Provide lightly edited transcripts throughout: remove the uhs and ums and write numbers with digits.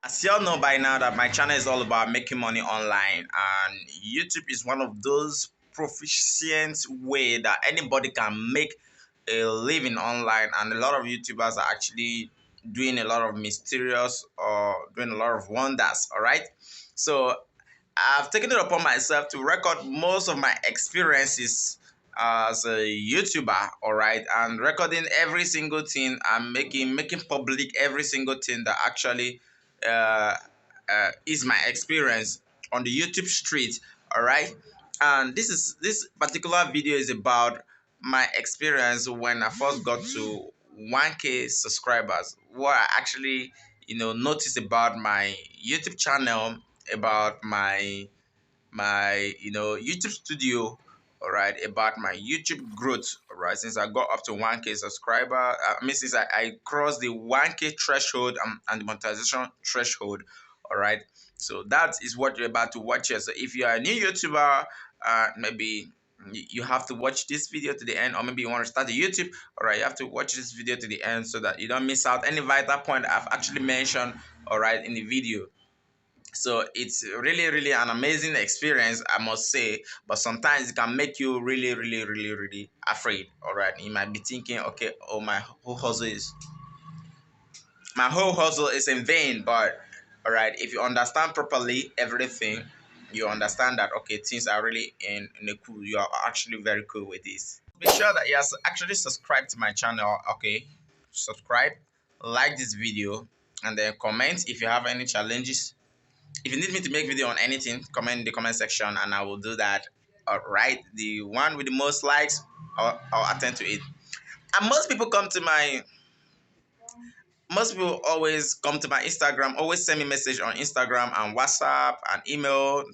As you all know by now that my channel is all about making money online, and YouTube is one of those proficient way that anybody can make a living online, and a lot of YouTubers are actually doing a lot of mysterious or doing a lot of wonders. All right, so I've taken it upon myself to record most of my experiences as a YouTuber, all right, and recording every single thing and making public every single thing that actually uh, is my experience on the YouTube street, all right. And this particular video is about my experience when I first got to 1K subscribers. What I actually noticed about my YouTube channel, about my YouTube studio, all right, about my YouTube growth, all right, since I got up to 1K subscriber. I mean, since I crossed the 1K threshold and the monetization threshold, all right. So that is what you're about to watch here. So if you are a new YouTuber, maybe you have to watch this video to the end, or maybe you want to start a YouTube, all right, you have to watch this video to the end so that you don't miss out any vital point I've actually mentioned, all right, in the video. So it's really an amazing experience, I must say, but sometimes it can make you really afraid. All right, you might be thinking, okay, oh, my whole hustle is in vain. But all right, if you understand properly everything, you understand that okay, things are really in a cool, you are actually very cool with this. Be sure that you have actually subscribed to my channel. Okay, subscribe, like this video, and then comment if you have any challenges. If you need me to make video on anything, comment in the comment section and I will do that. All right, the one with the most likes, I'll attend to it. And most people always come to my Instagram, always send me message on Instagram and WhatsApp and email,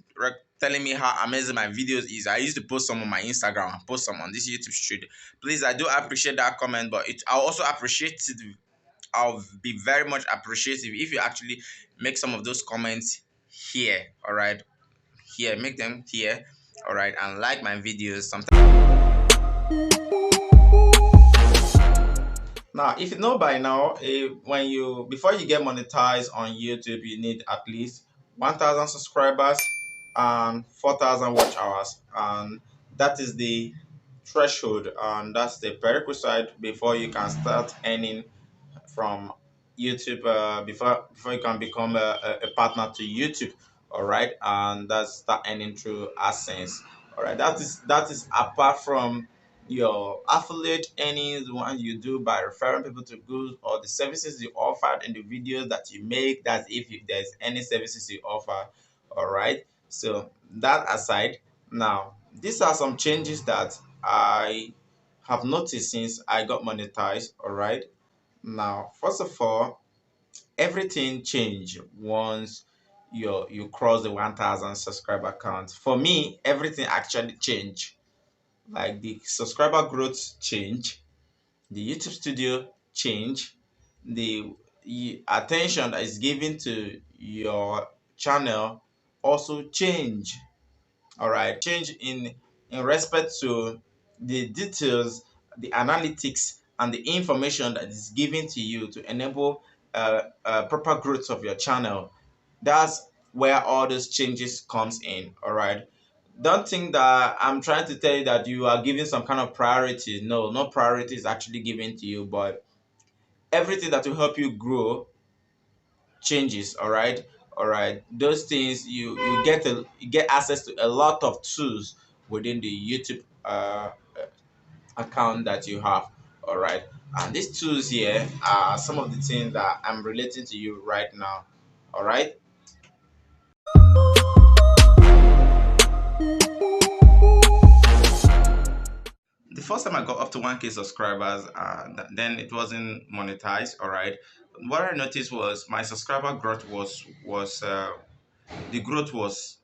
telling me how amazing my videos is. I used to post some on my Instagram and post some on this YouTube street. Please, I do appreciate that comment, but I'll also appreciate it. I'll be very much appreciative if you actually make some of those comments here. All right, here, make them here, all right, and like my videos sometimes. Now, if you know by now, before you get monetized on YouTube, you need at least 1,000 subscribers and 4,000 watch hours, and that is the threshold, and that's the prerequisite before you can start earning from YouTube. Before you can become a partner to YouTube, all right, and that's start earning through AdSense. All right, that is apart from your affiliate earnings, the one you do by referring people to goods or the services you offered in the videos that you make. That's if there's any services you offer. All right, so that aside, now these are some changes that I have noticed since I got monetized. All right, now first of all, everything changed once you cross the 1,000 subscriber count. For me, everything actually changed. Like the subscriber growth change, the YouTube studio change, the attention that is given to your channel also change. All right, change in respect to the details, the analytics, and the information that is given to you to enable proper growth of your channel. That's where all those changes comes in. All right, don't think that I'm trying to tell you that you are giving some kind of priority. No, no priority is actually given to you, but everything that will help you grow changes. All right, all right, those things you get access to a lot of tools within the YouTube account that you have. All right, and these tools here are some of the things that I'm relating to you right now. All right. The first time I got up to 1K subscribers, then it wasn't monetized. All right, what I noticed was my subscriber growth was the growth was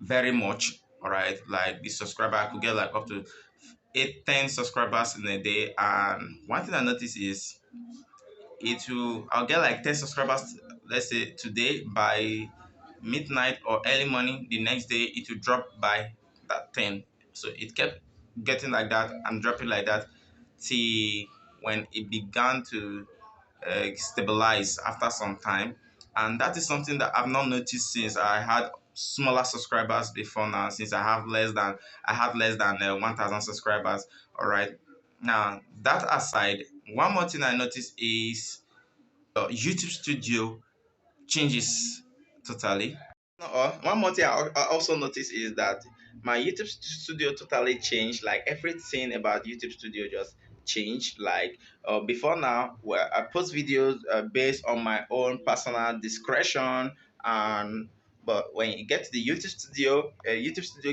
very much. All right, like the subscriber, I could get like up to 8, 10 subscribers in a day. And one thing I noticed is I'll get like 10 subscribers, let's say today, by midnight or early morning the next day it will drop by that 10. So it kept getting like that and dropping like that till when it began to stabilize after some time. and that is something that I've not noticed since I had smaller subscribers before now. Since I have less than 1,000 subscribers. All right. Now that aside, one more thing I noticed is YouTube Studio changes totally. One more thing I also noticed is that my YouTube Studio totally changed. Like everything about YouTube Studio just changed. Like before now, where I post videos based on my own personal discretion, and but when you get to the YouTube Studio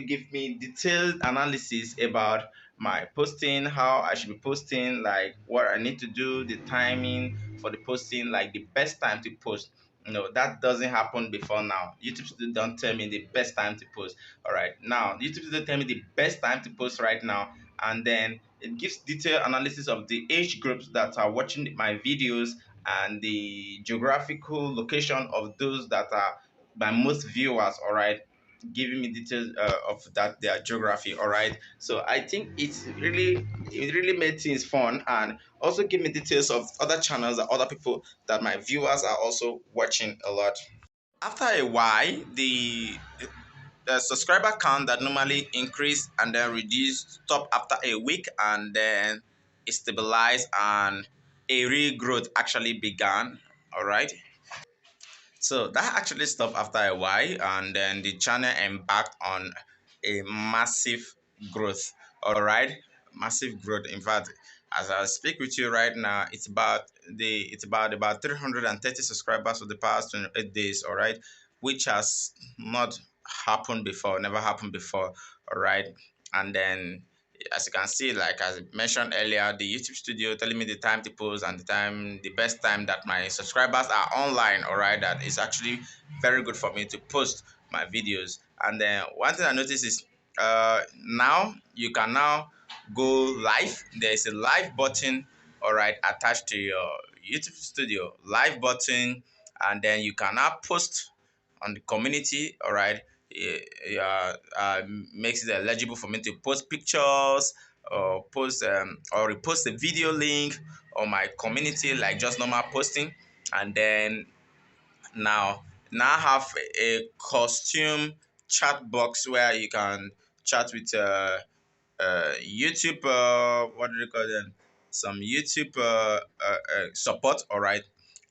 give me detailed analysis about my posting, how I should be posting, like what I need to do, the timing for the posting, like the best time to post. No, that doesn't happen before now. YouTube Studio don't tell me the best time to post. All right, now YouTube Studio tell me the best time to post right now, and then it gives detailed analysis of the age groups that are watching my videos and the geographical location of those that are my most viewers. All right, giving me details of that their geography. All right, so I think it really made things fun, and also give me details of other channels and other people that my viewers are also watching a lot. After a while, the subscriber count that normally increase and then reduce stop after a week, and then it stabilized, and a real growth actually began. All right. So that actually stopped after a while, and then the channel embarked on a massive growth. All right, massive growth. In fact, as I speak with you right now, it's about 330 subscribers for the past 28 days. All right, which has not happened before, never happened before. All right, and then as you can see, like as I mentioned earlier, the YouTube Studio telling me the time to post and the best time that my subscribers are online. All right, that is actually very good for me to post my videos. And then one thing I noticed is now you can now go live. There is a live button, all right, attached to your YouTube Studio live button, and then you can now post on the community. All right, makes it eligible for me to post pictures or post or repost a video link on my community, like just normal posting. And then now have a costume chat box where you can chat with YouTube, what do they call them? Some YouTube support, all right.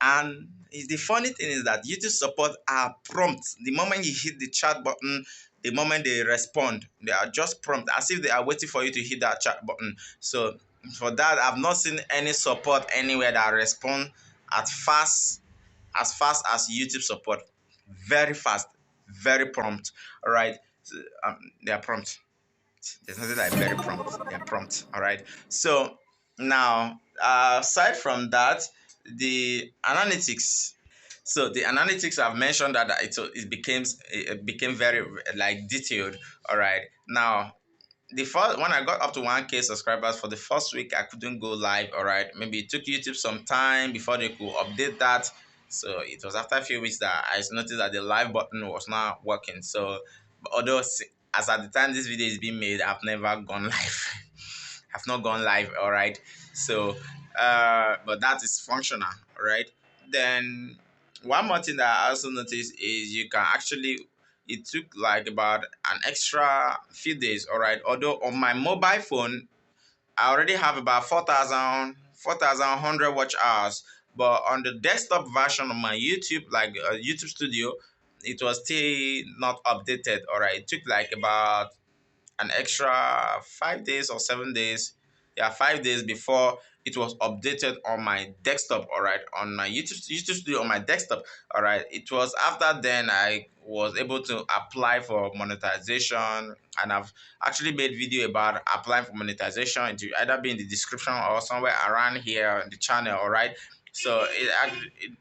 And the funny thing is that YouTube support are prompt. The moment you hit the chat button, the moment they respond, they are just prompt, as if they are waiting for you to hit that chat button. So for that, I've not seen any support anywhere that respond as fast as YouTube support. Very fast, very prompt. All right, so, they are prompt. There's nothing like very prompt. They're prompt. All right. So now, aside from that, the analytics. So the analytics I've mentioned that it became very like detailed. All right. Now the first when I got up to 1K subscribers for the first week, I couldn't go live. All right, maybe it took YouTube some time before they could update that. So it was after a few weeks that I noticed that the live button was not working. So although as at the time this video is being made, I've never gone live. I've not gone live. All right, so but that is functional. All right, then one more thing that I also noticed is you can actually it took like about an extra few days. All right, although on my mobile phone I already have about 4,100 watch hours, but on the desktop version of my YouTube, like YouTube Studio, it was still not updated. All right, it took like about an extra 5 days or 7 days. Yeah, 5 days before it was updated on my desktop. All right, on my YouTube Studio on my desktop. All right, it was after then I was able to apply for monetization, and I've actually made video about applying for monetization. It will either be in the description or somewhere around here on the channel. All right. So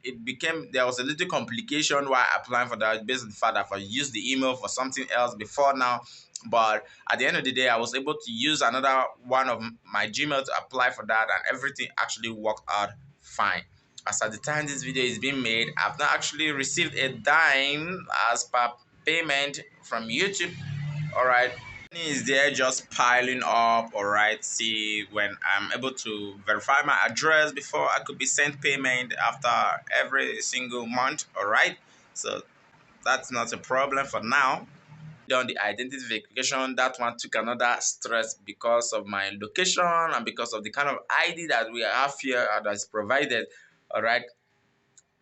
it became there was a little complication while applying for that based on the fact that I used the email for something else before now. But at the end of the day, I was able to use another one of my Gmail to apply for that, and everything actually worked out fine. As at the time this video is being made, I've not actually received a dime as per payment from YouTube. All right. Is there just piling up. All right, see, when I'm able to verify my address before I could be sent payment after every single month. All right, so that's not a problem for now. Done the identity verification, that one took another stress because of my location and because of the kind of ID that we have here that is provided. All right,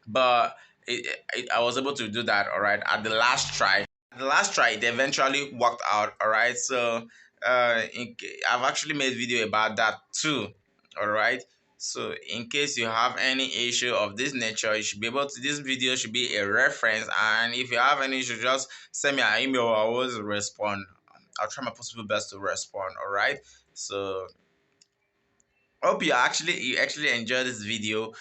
but I was able to do that. All right, at the last try. The last try, it eventually worked out. All right, so I've actually made video about that too. All right, so in case you have any issue of this nature, you should be able to. This video should be a reference, and if you have any issue, just send me an email. I will always respond. I'll try my possible best to respond. All right, so hope you actually enjoy this video.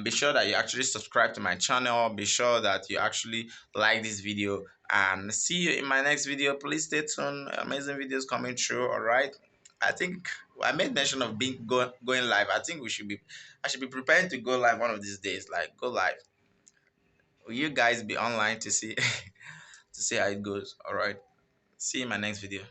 Be sure that you actually subscribe to my channel. Be sure that you actually like this video, and see you in my next video. Please stay tuned. Amazing videos coming through. All right, I think I made mention of going live. I should be preparing to go live one of these days. Like, go live. Will you guys be online to see to see how it goes? All right, see you in my next video.